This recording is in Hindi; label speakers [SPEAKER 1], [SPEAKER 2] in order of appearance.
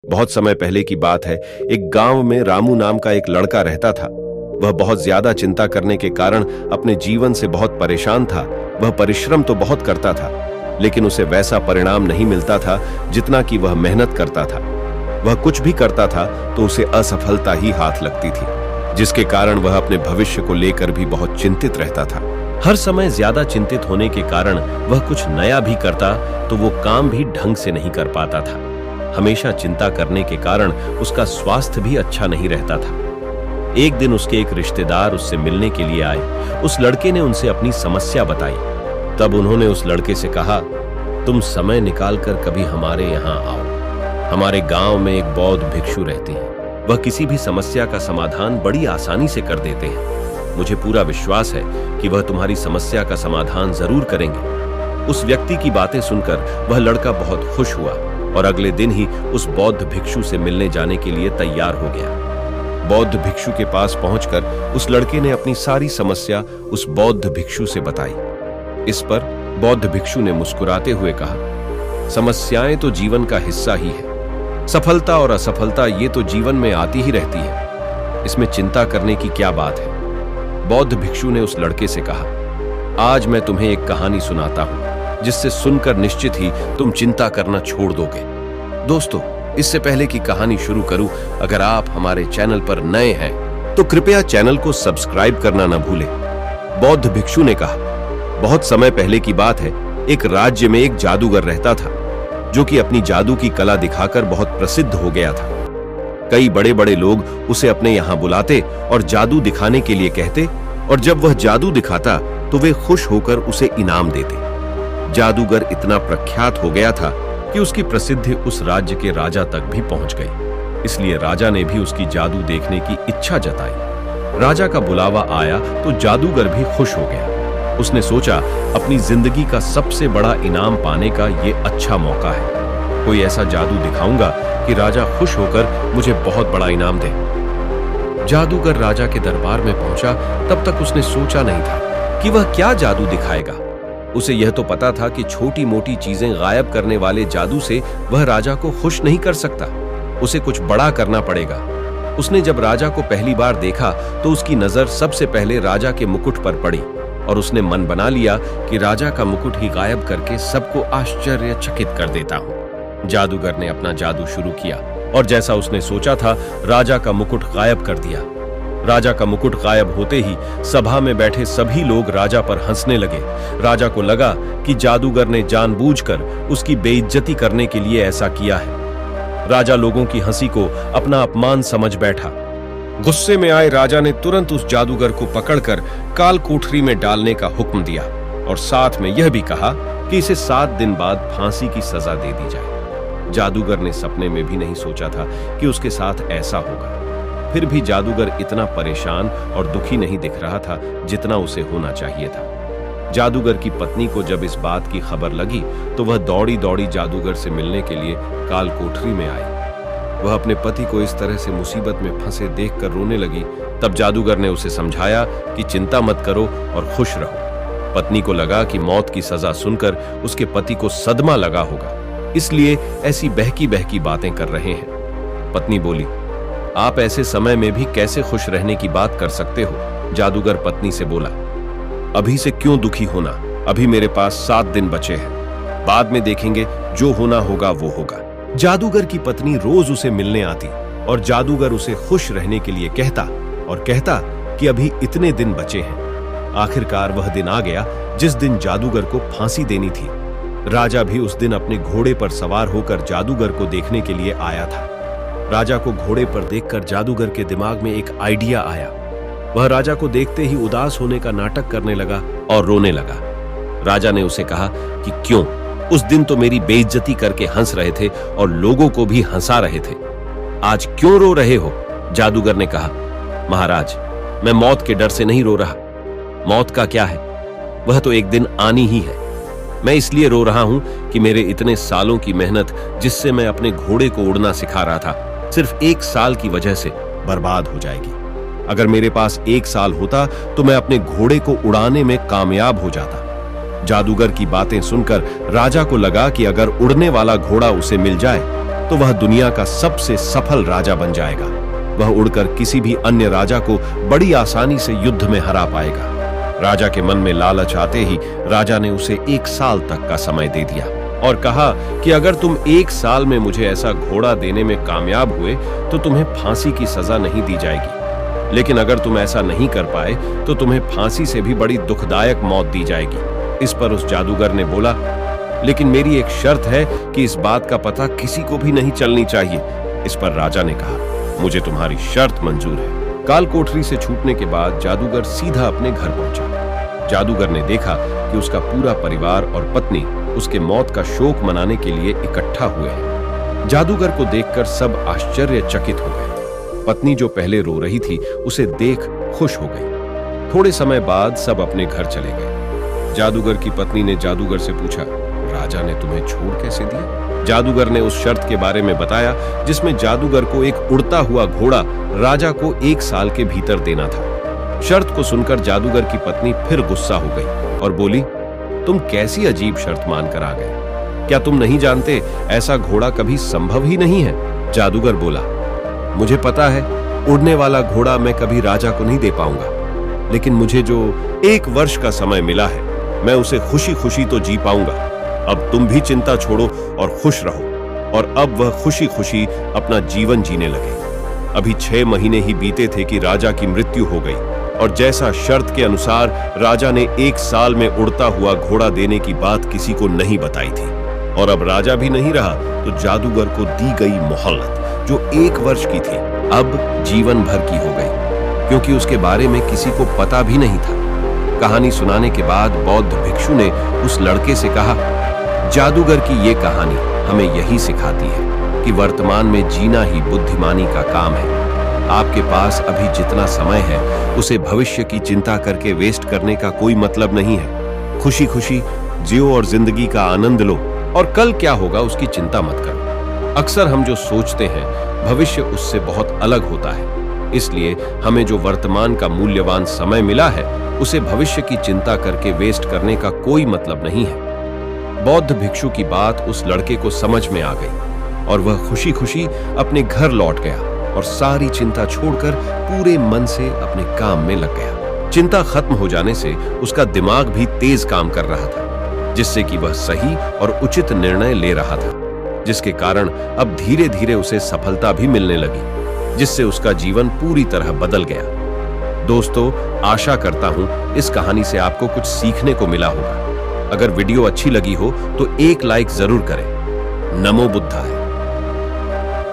[SPEAKER 1] बहुत समय पहले की बात है। एक गांव में रामू नाम का एक लड़का रहता था। वह बहुत ज्यादा चिंता करने के कारण अपने जीवन से बहुत परेशान था। वह परिश्रम तो बहुत करता था, लेकिन उसे वैसा परिणाम नहीं मिलता था जितना कि वह मेहनत करता था। वह कुछ भी करता था तो उसे असफलता ही हाथ लगती थी, जिसके कारण वह अपने भविष्य को लेकर भी बहुत चिंतित रहता था। हर समय ज्यादा चिंतित होने के कारण वह कुछ नया भी करता तो वो काम भी ढंग से नहीं कर पाता था। हमेशा चिंता करने के कारण उसका स्वास्थ्य भी अच्छा नहीं रहता था। एक दिन उसके एक रिश्तेदार उससे मिलने के लिए आए। उस लड़के ने उनसे अपनी समस्या बताई। तब उन्होंने उस लड़के से कहा, तुम समय निकालकर कभी हमारे यहाँ आओ। हमारे गांव में एक बौद्ध भिक्षु रहते हैं। वह किसी भी समस्या का समाधान बड़ी आसानी से कर देते हैं। मुझे पूरा विश्वास है कि वह तुम्हारी समस्या का समाधान जरूर करेंगे। उस व्यक्ति की बातें सुनकर वह लड़का बहुत खुश हुआ और अगले दिन ही उस बौद्ध भिक्षु से मिलने जाने के लिए तैयार हो गया। बौद्ध भिक्षु के पास पहुंचकर उस लड़के ने अपनी सारी समस्या उस बौद्ध भिक्षु से बताई। इस पर बौद्ध भिक्षु ने मुस्कुराते हुए कहा, समस्याएं तो जीवन का हिस्सा ही है। सफलता और असफलता ये तो जीवन में आती ही रहती है। इसमें चिंता करने की क्या बात है। बौद्ध भिक्षु ने उस लड़के से कहा, आज मैं तुम्हें एक कहानी सुनाता हूं, जिससे सुनकर निश्चित ही तुम चिंता करना छोड़ दोगे। दोस्तों, इससे पहले कि कहानी शुरू करूं, अगर आप हमारे चैनल पर नए हैं तो कृपया चैनल को सब्सक्राइब करना न भूलें। बौद्ध भिक्षु ने कहा, बहुत समय पहले की बात है। एक राज्य में एक जादूगर रहता था, जो कि अपनी जादू की कला दिखाकर बहुत प्रसिद्ध हो गया था। कई बड़े बड़े लोग उसे अपने यहाँ बुलाते और जादू दिखाने के लिए कहते, और जब वह जादू दिखाता तो वे खुश होकर उसे इनाम देते। जादूगर इतना प्रख्यात हो गया था कि उसकी प्रसिद्धि उस राज्य के राजा तक भी पहुंच गई। इसलिए राजा ने भी उसकी जादू देखने की इच्छा जताई। राजा का बुलावा आया तो जादूगर भी खुश हो गया। उसने सोचा, अपनी जिंदगी का सबसे बड़ा इनाम पाने का ये अच्छा मौका है। कोई ऐसा जादू दिखाऊंगा कि राजा खुश होकर मुझे बहुत बड़ा इनाम दे। जादूगर राजा के दरबार में पहुंचा। तब तक उसने सोचा नहीं था कि वह क्या जादू दिखाएगा। उसे यह तो पता था कि छोटी मोटी चीजें गायब करने वाले जादू से वह राजा को खुश नहीं कर सकता। उसे कुछ बड़ा करना पड़ेगा। उसने जब राजा को पहली बार देखा तो उसकी नजर सबसे पहले राजा के मुकुट पर पड़ी और उसने मन बना लिया कि राजा का मुकुट ही गायब करके सबको आश्चर्यचकित कर देता हूं। जादूगर ने अपना जादू शुरू किया और जैसा उसने सोचा था, राजा का मुकुट गायब कर दिया। राजा का मुकुट गायब होते ही सभा में बैठे सभी लोग राजा पर हंसने लगे। राजा को लगा कि जादूगर ने जानबूझकर उसकी बेइज्जती करने के लिए ऐसा किया है। राजा लोगों की हंसी को अपना अपमान समझ बैठा। गुस्से में आए राजा ने तुरंत उस जादूगर को पकड़कर काल कोठरी में डालने का हुक्म दिया और साथ में यह भी कहा कि इसे 7 दिन बाद फांसी की सजा दे दी जाए। जादूगर ने सपने में भी नहीं सोचा था कि उसके साथ ऐसा होगा। फिर भी जादूगर इतना परेशान और दुखी नहीं दिख रहा था जितना उसे होना चाहिए था। जादूगर की पत्नी को जब इस बात की खबर लगी तो वह दौड़ी दौड़ी जादूगर से मिलने के लिए काल कोठरी में आई। वह अपने पति को इस तरह से मुसीबत में फंसे देखकर रोने लगी। तब जादूगर ने उसे समझाया कि चिंता मत करो और खुश रहो। पत्नी को लगा कि मौत की सजा सुनकर उसके पति को सदमा लगा होगा, इसलिए ऐसी बहकी बहकी बातें कर रहे हैं। पत्नी बोली, आप ऐसे समय में भी कैसे खुश रहने की बात कर सकते हो। जादूगर पत्नी से बोला, अभी से क्यों दुखी होना, अभी मेरे पास 7 दिन बचे हैं। बाद में देखेंगे, जो होना होगा वो होगा। जादूगर की पत्नी रोज उसे मिलने आती और जादूगर उसे खुश रहने के लिए कहता और कहता कि अभी इतने दिन बचे हैं। आखिरकार वह दिन आ गया जिस दिन जादूगर को फांसी देनी थी। राजा भी उस दिन अपने घोड़े पर सवार होकर जादूगर को देखने के लिए आया था। राजा को घोड़े पर देखकर जादूगर के दिमाग में एक आइडिया आया। वह राजा को देखते ही उदास होने का नाटक करने लगा और रोने लगा। राजा ने उसे कहा कि क्यों, उस दिन तो मेरी बेइज्जती करके हंस रहे थे और लोगों को भी हंसा रहे थे, आज क्यों रो रहे हो। जादूगर ने कहा, महाराज, मैं मौत के डर से नहीं रो रहा। मौत का क्या है, वह तो एक दिन आनी ही है। मैं इसलिए रो रहा हूं कि मेरे इतने सालों की मेहनत, जिससे मैं अपने घोड़े को उड़ना सिखा रहा था, सिर्फ 1 साल की वजह से बर्बाद हो जाएगी। अगर मेरे पास 1 साल होता तो मैं अपने घोड़े को उड़ाने में कामयाब हो जाता। जादूगर की बातें सुनकर राजा को लगा कि अगर उड़ने वाला घोड़ा उसे मिल जाए तो वह दुनिया का सबसे सफल राजा बन जाएगा। वह उड़कर किसी भी अन्य राजा को बड़ी आसानी से युद्ध में हरा पाएगा। राजा के मन में लालच आते ही राजा ने उसे 1 साल तक का समय दे दिया और कहा कि अगर तुम 1 साल में मुझे ऐसा घोड़ा देने में कामयाब हुए तो तुम्हें फांसी की सजा नहीं दी जाएगी, लेकिन अगर तुम ऐसा नहीं कर पाए तो तुम्हें फांसी से भी बड़ी दुखदायक मौत दी जाएगी। इस पर उस जादूगर ने बोला, लेकिन मेरी एक शर्त है कि इस बात का पता किसी को भी नहीं चलनी चाहिए। इस पर राजा ने कहा, मुझे तुम्हारी शर्त मंजूर है। काल कोठरी से छूटने के बाद जादूगर सीधा अपने घर पहुंचा। जादूगर ने देखा कि उसका पूरा परिवार और पत्नी उसके मौत का शोक मनाने के लिए इकट्ठा हुए हैं। जादूगर को देखकर सब आश्चर्यचकित हो गए। पत्नी जो पहले रो रही थी उसे देख खुश हो गई। थोड़े समय बाद सब अपने घर चले गए। जादूगर की पत्नी ने जादूगर से पूछा, राजा ने तुम्हें छोड़ कैसे दिया? जादूगर ने उस शर्त के बारे में बताया जिसमें जादूगर को एक उड़ता हुआ घोड़ा राजा को 1 साल के भीतर देना था। शर्त को सुनकर जादूगर की पत्नी फिर गुस्सा हो गई और बोली, तुम कैसी अजीब शर्त मानकर आ गए? क्या तुम नहीं जानते ऐसा घोड़ा कभी संभव ही नहीं है? जादूगर बोला, मुझे पता है उड़ने वाला घोड़ा मैं कभी राजा को नहीं दे पाऊंगा, लेकिन मुझे जो 1 वर्ष का समय मिला है मैं उसे खुशी खुशी तो जी पाऊंगा। अब तुम भी चिंता छोड़ो और खुश रहो। और अब वह खुशी खुशी अपना जीवन जीने लगे। अभी 6 महीने ही बीते थे कि राजा की मृत्यु हो गई और जैसा शर्त के अनुसार राजा ने 1 साल में उड़ता हुआ घोड़ा देने की बात किसी को नहीं बताई थी। और अब राजा भी नहीं रहा तो जादूगर को दी गई मोहलत जो 1 वर्ष की थी अब जीवन भर की हो गई, क्योंकि उसके बारे में किसी को पता भी नहीं था। कहानी सुनाने के बाद बौद्ध भिक्षु ने उस लड़के से कहा, जादूगर की ये कहानी हमें यही सिखाती है कि वर्तमान में जीना ही बुद्धिमानी का काम है। आपके पास अभी जितना समय है उसे भविष्य की चिंता करके वेस्ट करने का कोई मतलब नहीं है। खुशी खुशी जियो और जिंदगी का आनंद लो और कल क्या होगा उसकी चिंता मत करो। अक्सर हम जो सोचते हैं भविष्य उससे बहुत अलग होता है, इसलिए हमें जो वर्तमान का मूल्यवान समय मिला है उसे भविष्य की चिंता करके वेस्ट करने का कोई मतलब नहीं है। बौद्ध भिक्षु की बात उस लड़के को समझ में आ गई और वह खुशी खुशी अपने घर लौट गया और सारी चिंता छोड़कर पूरे मन से अपने काम में लग गया। चिंता खत्म हो जाने से उसका दिमाग भी तेज काम कर रहा था, जिससे कि वह सही और उचित निर्णय ले रहा था, जिसके कारण अब धीरे धीरे उसे सफलता भी मिलने लगी, जिससे उसका जीवन पूरी तरह बदल गया। दोस्तों, आशा करता हूं इस कहानी से आपको कुछ सीखने को मिला होगा। अगर वीडियो अच्छी लगी हो तो एक लाइक जरूर करें। नमो बुद्धाय।